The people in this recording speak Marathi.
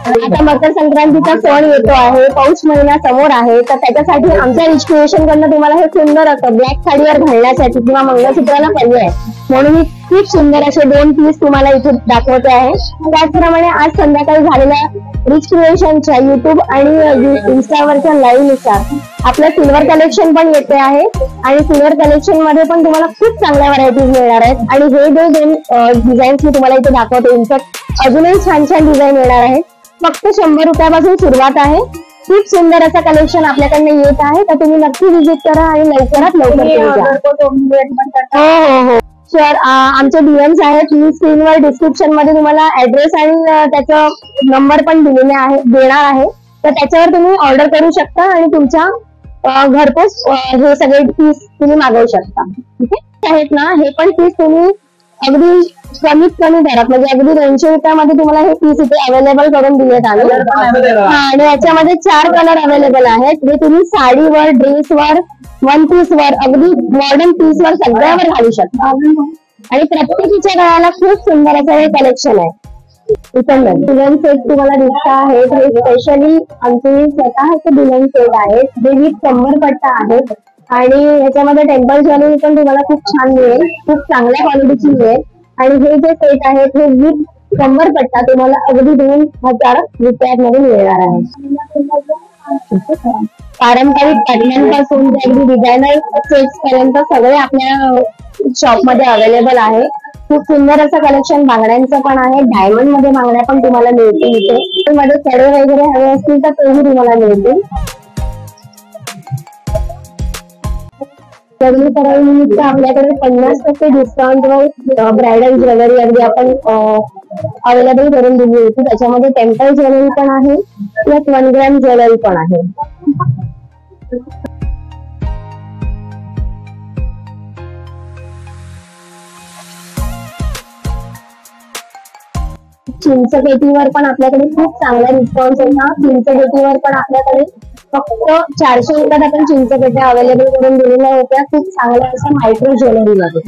आता मकर संक्रांतीचा सण येतो आहे, पौष महिना समोर आहे, तर त्याच्यासाठी आमच्या रिच क्रिएशन कडनं तुम्हाला हे सुंदर असं ब्लॅक साडीवर घालण्यासाठी किंवा मंगळसूत्राला पर्याय म्हणून मी खूप सुंदर असे 2 पीस तुम्हाला इथे दाखवते आहे। त्याचप्रमाणे आज संध्याकाळी झालेल्या रिच क्रिएशनच्या युट्यूब आणि इन्स्टावरच्या लाईव्ह नुसार आपलं सिल्वर कलेक्शन पण येते आहे आणि सिल्वर कलेक्शन मध्ये पण तुम्हाला खूप चांगल्या व्हरायटीज मिळणार आहेत आणि हे जे 2 डिझाईन्स मी तुम्हाला इथे दाखवते, इनफॅक्ट अजूनही छान छान डिझाईन येणार आहे। फक्त 100 रुपयापासून सुरुवात आहे। खूप सुंदर असं कलेक्शन आपल्याकडनं येत आहे, तर तुम्ही नक्की व्हिजिट करा आणि लवकरात लवकर हो सर, आमचे डीएम्स आहेत, मी स्क्रीनवर डिस्क्रिप्शन मध्ये तुम्हाला ऍड्रेस आणि त्याचा नंबर पण देणार आहे, तर त्याच्यावर तुम्ही ऑर्डर करू शकता आणि तुमच्या घरपोच हे सगळे पीस तुम्ही मागवू शकता। ठीक आहेत ना, हे पण पीस तुम्ही अगदी कमीत कमी दरात म्हणजे अगदी 200 रुपयामध्ये तुम्हाला हे पीस इथे अवेलेबल करून दिलेत आले आणि याच्यामध्ये 4 कलर अवेलेबल आहेत, जे तुम्ही साडीवर, ड्रेसवर, वन पीस वर, अगदी मॉडर्न पीस वर सगळ्यावर घालू शकता आणि प्रत्येकीच्या गळ्याला खूप सुंदर असं हे कलेक्शन आहे। दुल्हन सेट तुम्हाला दिसत आहेत, हे स्पेशली आमचे स्वतःचे दुल्हन सेट आहेत, जे विथ कंबरपट्टा आहेत आणि याच्यामध्ये टेम्पल ज्वेलरी पण तुम्हाला खूप छान मिळेल, खूप चांगल्या क्वालिटीची मिळेल आणि हे जे सेट आहेत हे विथ कंबरपट्टा तुम्हाला अगदी 2000 रुपयांमध्ये मिळणार आहे। पारंपरिक पॅटर्नपासून ते अगदी डिझायनर सेट्स पर्यंत सगळे आपल्या शॉप मध्ये अवेलेबल आहे। खूप सुंदर असं कलेक्शन बांगड्यांचं पण आहे, डायमंड मध्ये बांगड्या पण तुम्हाला मिळतील इथे, मध्ये कडे वगैरे हवे असतील तर तेही तुम्हाला मिळतील। लग्न करायनिमित्त आपल्याकडे 50% डिस्काउंट वर ब्रायडल ज्वेलरी अगदी आपण अवेलेबल करून दिली होती, त्याच्यामध्ये टेम्पल ज्वेलरी पण आहे प्लस 1 ग्रॅम ज्वेलरी पण आहे। चिंचपेटीवर पण आपल्याकडे खूप चांगला रिस्पॉन्स आहे। चिंचपेटीवर पण आपल्याकडे फक्त 400 रुपयात आपण चिंचपेट्या अवेलेबल करून दिलेल्या होत्या, खूप चांगल्या असं मायक्रो ज्वेलरी मध्ये।